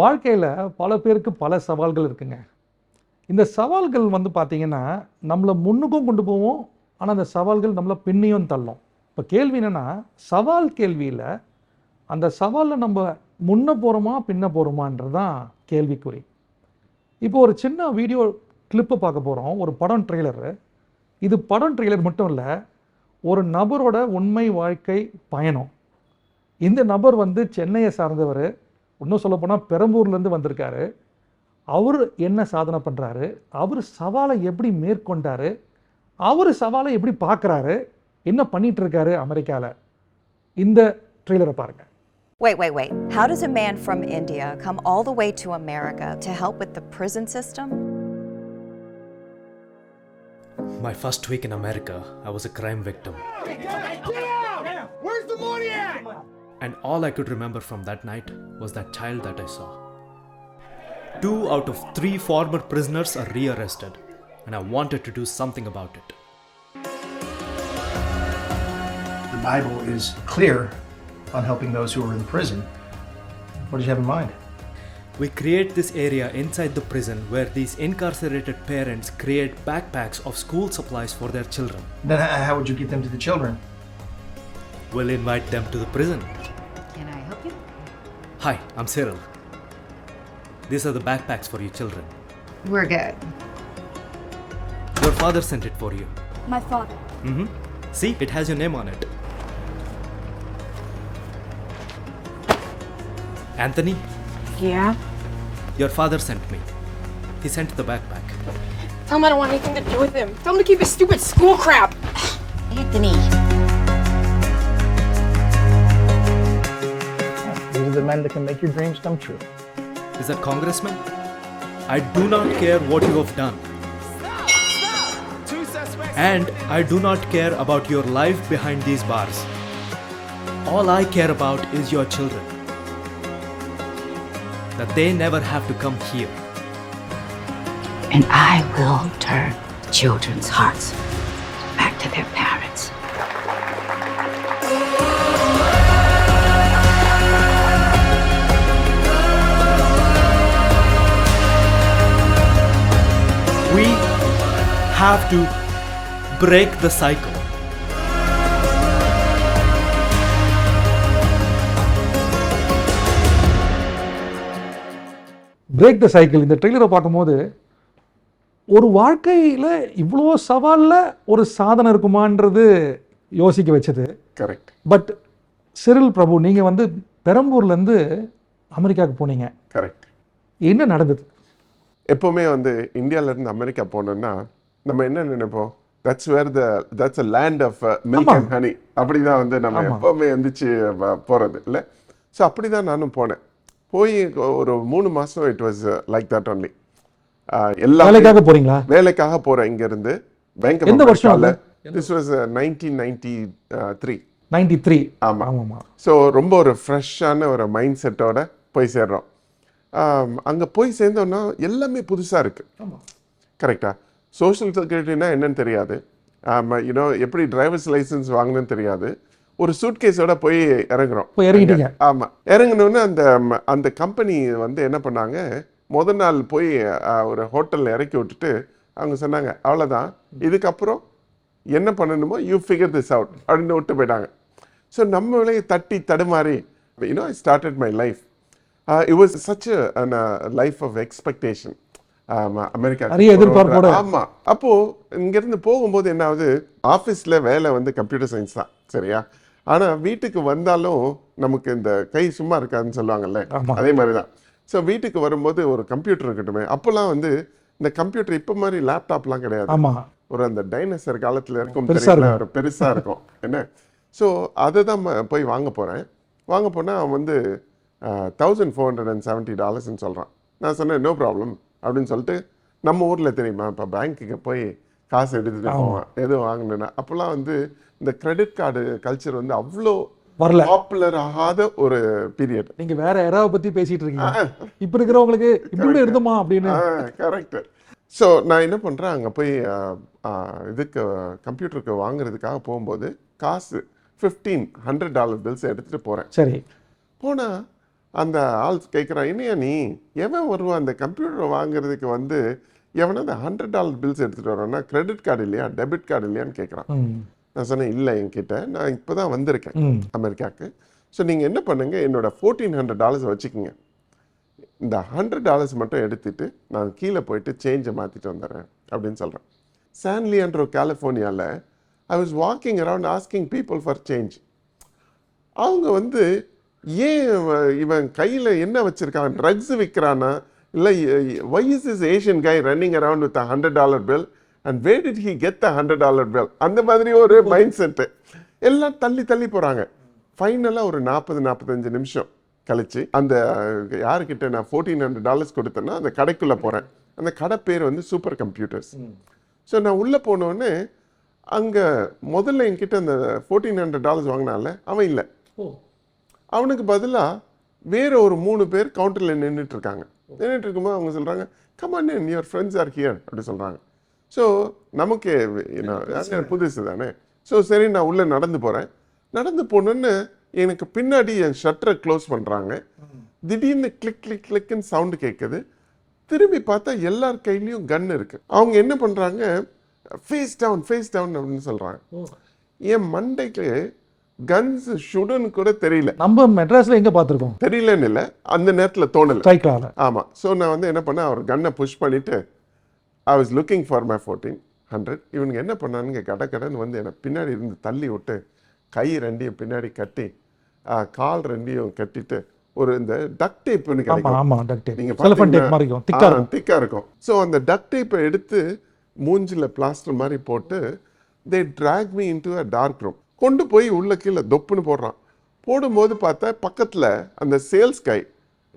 வாழ்க்கையில் பல பேருக்கு பல சவால்கள் இருக்குங்க. இந்த சவால்கள் பார்த்தீங்கன்னா, நம்மள முன்னுக்கும் கொண்டு போவும். ஆனால் அந்த சவால்கள் நம்மள பின்னையும் தள்ளும். இப்போ கேள்வி என்னன்னா, சவால் கேள்வியில அந்த சவால்ல நம்ம முன்ன போறோமா, பின்ன போறோமான்றது தான் கேள்விக்குறி. இப்போ ஒரு சின்ன வீடியோ கிளிப்பை பார்க்க போறோம். ஒரு படம் ட்ரெய்லரு. இது படம் ட்ரெய்லர் மட்டும் இல்ல. ஒரு நபரோட உண்மை வாழ்க்கை பயணம். இந்த நபர் சென்னையை சார்ந்தவர். இன்னும் சொல்லப்போனால் பெரம்பூர்லேருந்து வந்திருக்காரு. அவர் என்ன சாதனை பண்ணுறாரு, அவர் சவாலை எப்படி மேற்கொண்டாரு, அவர் சவாலை எப்படி பார்க்குறாரு, என்ன பண்ணிட்டு இருக்காரு அமெரிக்காவில், இந்த ட்ரெய்லரை பாருங்க. Wait. How does a man from India come all the way to America to help with the prison system? My first week in America, I was a crime victim. Down! Where's the money at? And all I could remember from that night was that child that I saw. 2 out of 3 former prisoners are rearrested, and I wanted to do something about it. The Bible is clear on helping those who are in prison. What did you have in mind? We create this area inside the prison where these incarcerated parents create backpacks of school supplies for their children. Then how would you get them to the children? We'll invite them to the prison. Can I help you? Hi, I'm Cyril. These are the backpacks for your children. We're good. Your father sent it for you. My father. See, it has your name on it. Anthony, Yeah? your father sent me. He sent the backpack. Tell him I don't want anything to do with him. Tell him to keep his stupid school crap. Anthony. These are the men that can make your dreams come true. Is that congressman? I do not care what you have done. Two suspects. And I do not care about your life behind these bars. All I care about is your children. That they never have to come here. And I will turn children's hearts back to their parents. We have to break the cycle. Break the cycle இந்த ட்ரெய்லரை பார்க்கும்போது ஒரு வாழ்க்கையில் இவ்வளோ சவாலில் ஒரு சாதனை இருக்குமான்றது யோசிக்க வச்சது. கரெக்ட். பட் சிரில் பிரபு, நீங்கள் பெரம்பூர்லேருந்து அமெரிக்காவுக்கு போனீங்க. கரெக்ட். என்ன நடந்தது? எப்போவுமே இந்தியாவிலேருந்து அமெரிக்கா போனோம்னா நம்ம என்ன நினைப்போம், that's a land of milk and honey. அப்படி தான் நம்ம எப்போவுமே எந்திரிச்சு போகிறது இல்லை. ஸோ அப்படி தான் நானும் போனேன். போய் ஒரு 3 மாதம் it was like that only. எல்லா வேலைக்காக போகிறீங்களா? வேலைக்காக போகிறேன் இங்கேருந்து. பேங்க். எந்த வருஷம்? This was 1993. 93. ஆமாம். ஸோ ரொம்ப ஒரு ஃப்ரெஷ்ஷான ஒரு மைண்ட் செட்டோட போய் சேர்றோம். அங்கே போய் சேர்ந்தோன்னா எல்லாமே புதுசாக இருக்குது. கரெக்டாக. சோஷியல் செக்யூரிட்டினா என்னன்னு தெரியாது. எப்படி டிரைவர்ஸ் லைசன்ஸ் வாங்கணும்னு தெரியாது. ஒரு சூட்கேஸோட போய் இறங்குறோம். இறங்கிட்டீங்க? ஆமாம். இறங்கினோன்னு அந்த கம்பெனி என்ன பண்ணாங்க, முதல் நாள் போய் ஒரு ஹோட்டலில் இறக்கி விட்டுட்டு அவங்க சொன்னாங்க, அவ்வளோதான், இதுக்கப்புறம் என்ன பண்ணணுமோ யூ ஃபிகர் திஸ் அவுட் அப்படின்னு விட்டு போயிட்டாங்க. ஸோ நம்ம விலையை தட்டி தடுமாறி I started my life. It was such a life of expectation. America எதிர்பார்ப்போட. ஆமாம். அப்போது இங்கேருந்து போகும்போது என்ன ஆகுது, ஆஃபீஸில் வேலை கம்ப்யூட்டர் சயின்ஸ் தான், சரியா? ஆனால் வீட்டுக்கு வந்தாலும் நமக்கு இந்த கை சும்மா இருக்காதுன்னு சொல்லுவாங்கல்ல, அதே மாதிரி தான். ஸோ வீட்டுக்கு வரும்போது ஒரு கம்ப்யூட்டர் இருக்கட்டுமே. அப்போல்லாம் இந்த கம்ப்யூட்டர் இப்போ மாதிரி லேப்டாப்லாம் கிடையாது. ஒரு அந்த டைனோசர் காலத்தில் இருக்கும், ஒரு பெருசாக இருக்கும் என்ன. ஸோ அதை தான் போய் வாங்க போகிறேன். வாங்க போனால் அவன் $1,470 சொல்கிறான். நான் சொன்னேன், நோ ப்ராப்ளம் அப்படின்னு சொல்லிட்டு, நம்ம ஊரில் தெரியுமா இப்போ பேங்க்குக்கு போய் காசு எடுத்துகிட்டு போவான் எதுவும் வாங்கினேன்னா. அப்போல்லாம் இந்த கிரெடிட் கார்டு கல்ச்சர் அவ்வளோ வரல, பாப்புலர் ஆகாத ஒரு பீரியட். நீங்கள் வேற யாராவது பற்றி பேசிகிட்டு இருக்கீங்க. இப்போ இருக்கிறவங்களுக்கு இப்படி இருந்துமா அப்படின்னு. கரெக்ட். ஸோ நான் என்ன பண்ணுறேன், அங்கே போய் இதுக்கு கம்ப்யூட்டருக்கு வாங்குறதுக்காக போகும்போது காசு $1,500 பில்ஸ் எடுத்துகிட்டு போகிறேன். சரி. போனால் அந்த ஆள் கேட்குறான், என்னையா நீ எவன் வருவான் அந்த கம்ப்யூட்டரை வாங்குறதுக்கு வந்து எவனா அந்த $100 பில்ஸ் எடுத்துகிட்டு வரோன்னா கிரெடிட் கார்டு இல்லையா டெபிட் கார்டு இல்லையான்னு கேட்குறான். நான் சொன்னேன், இல்லை என்கிட்ட, நான் இப்போ தான் வந்திருக்கேன் அமெரிக்காவுக்கு. ஸோ நீங்கள் என்ன பண்ணுங்க, என்னோட $1,400 வச்சுக்கோங்க, இந்த $100 மட்டும் எடுத்துட்டு நான் கீழே போயிட்டு சேஞ்சை மாற்றிட்டு வந்துடுறேன் அப்படின்னு சொல்கிறேன். சான் லியாண்ட்ரோ கலிஃபோர்னியாவில் I was walking around asking people for change. அவங்க வந்து ஏன் இவன் கையில் என்ன வச்சுருக்கான், ட்ரக்ஸ் விற்கிறானா, இல்லை why is this Asian guy running around with a $100 bill and where did he get the $100 bill? அந்த மாதிரி ஒரு மைண்ட் செட்டு. எல்லாம் தள்ளி போகிறாங்க. ஃபைனலாக ஒரு 40-45 நிமிஷம் கழிச்சு அந்த யாருக்கிட்ட நான் $1,400 கொடுத்தேன்னா அந்த கடைக்குள்ளே போகிறேன். அந்த கடை பேர் வந்து சூப்பர் கம்ப்யூட்டர்ஸ். ஸோ நான் உள்ளே போனோடனே அங்கே முதல்ல என்கிட்ட அந்த $1,400 வாங்கினால அவன் இல்லை. அவனுக்கு பதிலாக வேற ஒரு 3 பேர் கவுண்டரில் நின்றுட்டு இருக்காங்க. நின்றுட்டு இருக்கும்போது அவங்க சொல்கிறாங்க, come on in, your friends are here அப்படி சொல்கிறாங்க. ஸோ நமக்கு புதுசு தானே. ஸோ சரி நான் உள்ளே நடந்து போகிறேன். நடந்து போனோன்னு எனக்கு பின்னாடி என் ஷட்டரை க்ளோஸ் பண்ணுறாங்க. திடீர்னு கிளிக் கிளிக் கிளிக்குன்னு சவுண்டு கேட்குது. திரும்பி பார்த்தா எல்லார் கையிலையும் கன் இருக்குது. அவங்க என்ன பண்ணுறாங்க, ஃபேஸ் டவுன் அப்படின்னு சொல்கிறாங்க. என் மண்டைக்கு கன்ஸ் ஷுடுன்னு கூட தெரியல. நம்ம மெட்ராஸ்ல எங்க பார்த்துருக்கோம் தெரியலன்னு இல்லை, அந்த நேரத்தில் தோணலை. ஸ்ட்ரைக்லால. ஆமாம். ஸோ நான் வந்து என்ன பண்ணேன், அவர் கன்னை புஷ் பண்ணிவிட்டு I was looking for my 1,400. இவனுங்க என்ன பண்ணானுங்க, கடைன்னு வந்து என்னை பின்னாடி இருந்து தள்ளி விட்டு கை ரெண்டையும் பின்னாடி கட்டி கால் ரெண்டையும் கட்டிட்டு ஒரு இந்த டக் டேப்னு கிடைக்கும். நீங்க திக்கா இருக்கும். ஸோ அந்த டக் டேப்பை எடுத்து மூஞ்சில பிளாஸ்டர் மாதிரி போட்டு they track me into a dark room. கொண்டு போய் உள்ள கீழே தொப்புன்னு போடுறான். போடும்போது பார்த்தா பக்கத்தில் அந்த சேல்ஸ் கை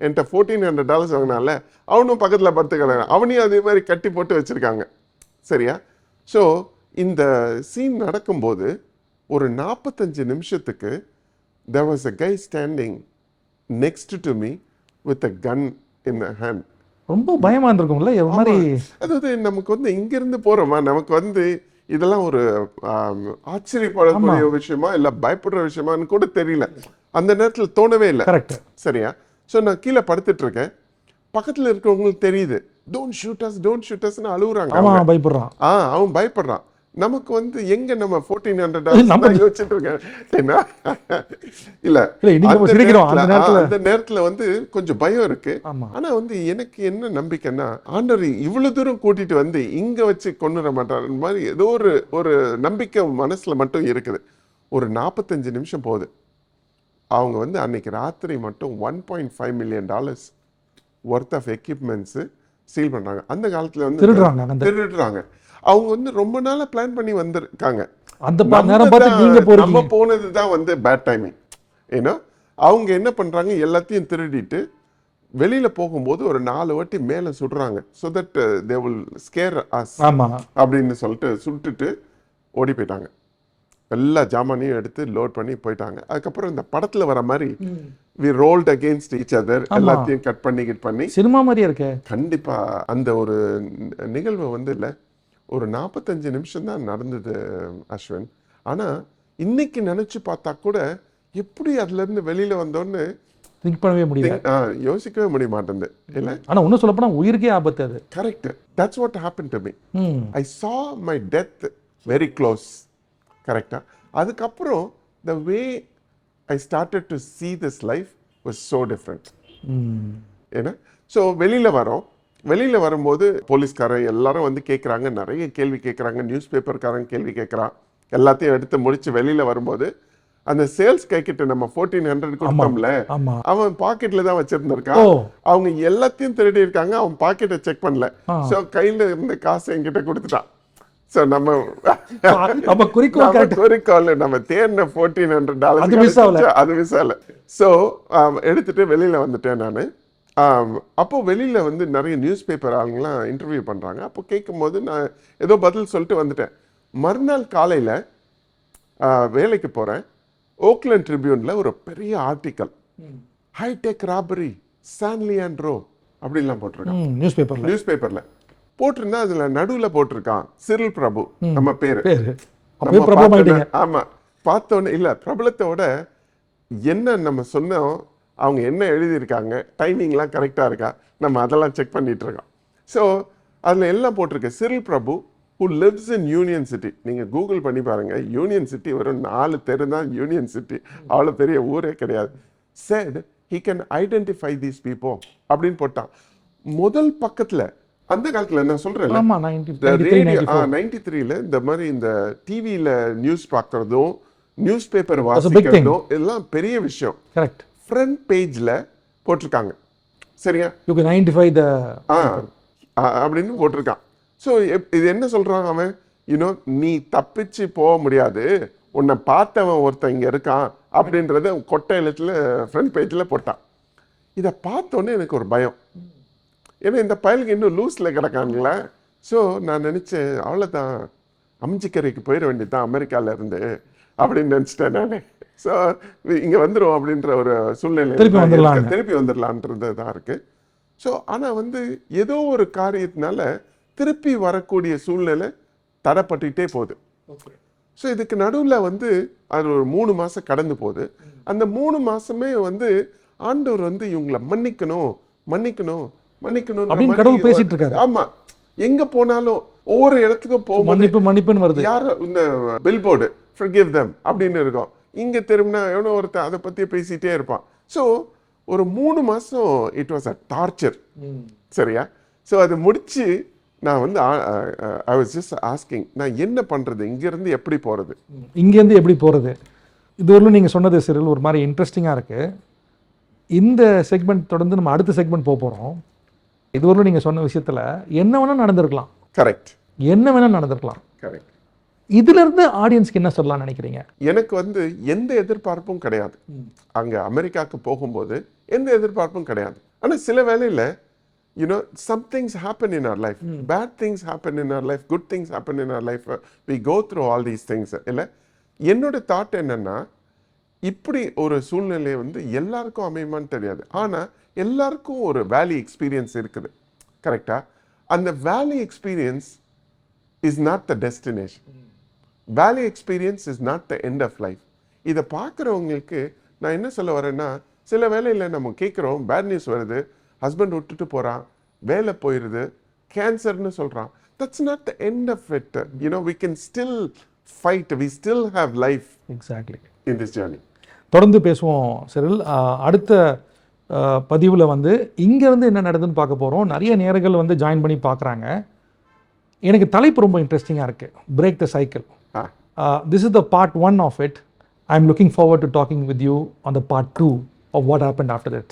என்கிட்ட $1,400 வாங்கினால அவனும் பக்கத்தில் படுத்துக்கிறாங்க. அவனையும் அதே மாதிரி கட்டி போட்டு வச்சுருக்காங்க. சரியா? ஸோ இந்த சீன் நடக்கும்போது ஒரு 45 நிமிஷத்துக்கு there was a guy standing next to me with a gun in a hand. ரொம்ப பயமா இருந்திருக்கும்ல இது மாதிரி. அதாவது நமக்கு வந்து இங்கிருந்து போகிறோமா, நமக்கு வந்து இதெல்லாம் ஒரு ஆச்சரியப்படக்கூடிய விஷயமா இல்லை பயப்படுற விஷயமான்னு கூட தெரியல. அந்த நேரத்தில் தோணவே இல்லை. கரெக்ட். சரியா? ஸோ நான் கீழே படுத்துட்டு இருக்கேன். பக்கத்தில் இருக்கிறவங்களுக்கு தெரியுது, டோன்ட் ஷூட் அஸ்ன்னு அழுகுறாங்க. பயப்படுறான். அவன் பயப்படுறான். நமக்கு வந்து எங்க நம்ம $1,400 யோசிச்சுட்டு இருக்கேன். இல்ல அந்த நேரத்துல வந்து கொஞ்சம் பயம் இருக்கு. ஆனா வந்து எனக்கு என்ன நம்பிக்கைன்னா, ஆண்டவர் இவ்வளவு தூரம் கூட்டிட்டு வந்து இங்க வச்சு கொண்டுற மாட்டார் மாதிரி ஏதோ ஒரு நம்பிக்கை மனசுல மட்டும் இருக்குது. ஒரு 45 நிமிஷம் போகுது. அவங்க வந்து அன்னைக்கு ராத்திரி மட்டும் $1.5 million worth of equipments steal பண்றாங்க. அந்த காலத்துல வந்து திருடுறாங்க. அவங்க வந்து ரொம்ப நாளா பிளான் பண்ணி வந்திருக்காங்க. நம்ம போனது தான் வந்து பேட் டைமிங். ஏன்னா அவங்க என்ன பண்றாங்க, எல்லாத்தையும் திருடிட்டு வெளியில போகும்போது ஒரு 4 வாட்டி மேல சுடுறாங்க. So that they will scare us அப்படின்னு சொல்லிட்டு சுட்டுட்டு ஓடி போயிட்டாங்க. எல்லா ஜாமானையும் எடுத்து லோட் பண்ணி போயிட்டாங்க. அதுக்கப்புறம் இந்த படத்துல வர மாதிரி we rolled against each other, எல்லாத்தையும் கட் பண்ணி சினிமா மாதிரியே இருக்கு. கண்டிப்பா அந்த ஒரு நிகழ்வு வந்து இல்லை, ஒரு 45 நிமிஷம் தான் நடந்தது அஸ்வின். ஆனா இன்னைக்கு நினைச்சு பார்த்தா கூட எப்படி அதுல இருந்து வெளியில வந்தோன்னு திங்க் பண்ணவே முடியல, யோசிக்கவே முடிய மாட்டேங்குது. இல்ல ஆனா ஒன்னும் சொல்ல போனா உயிருக்கே ஆபத்து அது. Correct. That's what happen to me. I saw my death very close. கரெக்டா? அதுக்கப்புறம் the way I started to see this life was so different. ஏன்னா ஸோ வெளியில் வரும்போது போலீஸ்காரன் எல்லாரும் வந்து கேட்குறாங்க, நிறைய கேள்வி கேட்குறாங்க. நியூஸ் பேப்பர்காரன் கேள்வி கேட்குறான். எல்லாத்தையும் எடுத்து முடிச்சு வெளியில் வரும்போது அந்த சேல்ஸ் கைக்கிட்ட நம்ம 1,400 கொடுத்தோம்ல, அவன் பாக்கெட்ல தான் வச்சிருந்திருக்கான். அவங்க எல்லாத்தையும் திருடி இருக்காங்க, அவன் பாக்கெட்டை செக் பண்ணல. ஸோ கையில் இருந்த காசை என்கிட்ட கொடுத்துட்டான். ஸோ நம்ம குறிக்கோள் நம்ம தேர்ன $1,400 அது மிஸ் ஆகல. ஸோ எடுத்துட்டு வெளியில் வந்துட்டேன் நான். அப்போ வெளியில் வந்து நிறைய நியூஸ் பேப்பர் ஆளுங்களாம் இன்டர்வியூ பண்ணுறாங்க. அப்போ கேட்கும்போது நான் ஏதோ பதில் சொல்லிட்டு வந்துட்டேன். மறுநாள் காலையில் வேலைக்கு போகிறேன். ஓக்லண்ட் ட்ரிபியூனில் ஒரு பெரிய article, hi-tech robbery San Leandro அப்படின்லாம் போட்டிருக்கான். நியூஸ் பேப்பரில் போட்டிருந்தா அதில் நடுவில் போட்டிருக்கான் சிரில் பிரபு நம்ம பேர். ஆமாம், பார்த்தோன்னே இல்லை பிரபலத்தோட என்ன நம்ம சொன்னோம் அவங்க என்ன எழுதியிருக்காங்க, டைமிங்லாம் கரெக்டாக இருக்கா, நம்ம அதெல்லாம் செக் பண்ணிட்டு இருக்கோம். ஸோ அதில் எல்லாம் போட்டிருக்கு. Cyril Prabhu who lives in Union City. நீங்கள் கூகுள் பண்ணி பாருங்கள், யூனியன் சிட்டி வெறும் 4 தெரு தான் யூனியன் சிட்டி, அவ்வளோ பெரிய ஊரே கிடையாது. said he can identify these people அப்படின்னு போட்டான். முதல் பக்கத்தில் அந்த காலத்தில் நான் சொல்கிறேன், ஆமா 93ல இந்த மாதிரி இந்த டிவியில் நியூஸ் பார்க்குறதும் நியூஸ் பேப்பர் வாசிக்கிறதும் எல்லாம் பெரிய விஷயம். கரெக்ட். ஃப்ரண்ட் பேஜில் போட்டிருக்காங்க. சரியா, யூ கேன் ஐடென்டிஃபை த அப்படின்னு போட்டிருக்கான். ஸோ இது என்ன சொல்கிறான் அவன், யூனோ நீ தப்பிச்சு போக முடியாது, உன்னை பார்த்தவன் ஒருத்தன் இங்கே இருக்கான் அப்படின்றத கொட்டை எழுத்துல ஃப்ரண்ட் பேஜில் போட்டான். இதை பார்த்தோன்னே எனக்கு ஒரு பயம். ஏன்னா இந்த பயலுக்கு இன்னும் லூஸில் கிடக்காங்களே. ஸோ நான் நினச்சேன், அவ்வளோதான், அம்ஜிக்கரைக்கு போயிட வேண்டியதுதான் அமெரிக்காவிலேருந்து அப்படின்னு நினச்சிட்டேன் நான். ஸோ இங்கே வந்துடும் அப்படின்ற ஒரு சூழ்நிலை, திருப்பி வந்துடலான்றது தான் இருக்குது. ஸோ ஆனால் வந்து ஏதோ ஒரு காரியத்தினால திருப்பி வரக்கூடிய சூழ்நிலை தடைப்பட்டுக்கிட்டே போகுது. ஸோ இதுக்கு நடுவில் வந்து அது ஒரு 3 மாதம் கடந்து போகுது. அந்த 3 மாதமே வந்து ஆண்டவர் வந்து இவங்களை மன்னிக்கணும் மன்னிக்கணும் மன்னிக்கணும் அப்படின்னு கடவுள் பேசிட்டு இருக்காரு. ஆமா, எங்க போனாலும் ஒவ்வொரு இடத்துக்கும் மன்னிப்பு மன்னிப்புன்னு வருது. யார இந்த பில் போர்டு forgive them அப்படின்னு இருக்கும். இங்க திரும்பினா எவனோ ஒருத்தன் அதை பத்தியே பேசிட்டே இருப்பான். ஸோ ஒரு 3 மாசம் இட் வாஸ் அ டார்ச்சர். சரியா, ஸோ அது முடிச்சு நான் வந்து ஐ வாஸ் ஜஸ்ட் ஆஸ்கிங், நான் என்ன பண்றது, இங்கிருந்து எப்படி போறது, இங்கேருந்து எப்படி போகிறது. இது வரலும் நீங்கள் சொன்னது சிறில் ஒரு மாதிரி இன்ட்ரெஸ்டிங்காக இருக்குது. இந்த செக்மெண்ட் தொடர்ந்து நம்ம அடுத்த செக்மெண்ட் போக போகிறோம். இதுவரையிலும் நீங்கள் சொன்ன விஷயத்தில் என்ன வேணால் நடந்திருக்கலாம். கரெக்ட். என்ன வேணால் நடந்திருக்கலாம். கரெக்ட். இதிலிருந்து ஆடியன்ஸ்க்கு என்ன சொல்லலாம்னு நினைக்கிறீங்க? எனக்கு வந்து எந்த எதிர்பார்ப்பும் கிடையாது. அங்கே அமெரிக்காவுக்கு போகும்போது எந்த எதிர்பார்ப்பும் கிடையாது. ஆனால் சில வேளையில் you know some things happen in our life. Bad things happen in our life, good things happen in our life. We go through all these things. இல்லை, என்னோட தாட் என்னன்னா, இப்படி ஒரு சூழ்நிலை வந்து எல்லாருக்கும் அமையுமான்னு தெரியாது. ஆனால் எல்லாருக்கும் ஒரு வேலி எக்ஸ்பீரியன்ஸ் இருக்குது. கரெக்டா? அந்த valley experience is not the destination. Valley experience is not the end of life. இதை பார்க்குறவங்களுக்கு நான் என்ன சொல்ல வரேன்னா, சில வேலையில் நம்ம கேட்குறோம், பேட் நியூஸ் வருது, ஹஸ்பண்ட் விட்டுட்டு போகிறான், வேலை போயிடுது, கேன்சர்னு சொல்கிறான். That's not the end of it. You know we can still fight, we still have life. Exactly. in this journey. தொடர்ந்து பேசுவோம் சிறில். அடுத்த பதிவில் வந்து இங்கேருந்து என்ன நடக்குதுன்னு பார்க்க போகிறோம். நிறைய நேரங்கள் வந்து ஜாயின் பண்ணி பார்க்குறாங்க. எனக்கு தலைப்பு ரொம்ப இன்ட்ரெஸ்டிங்காக இருக்குது, break the cycle. This is the part 1 of it. I'm looking forward to talking with you on the part 2 of what happened after that.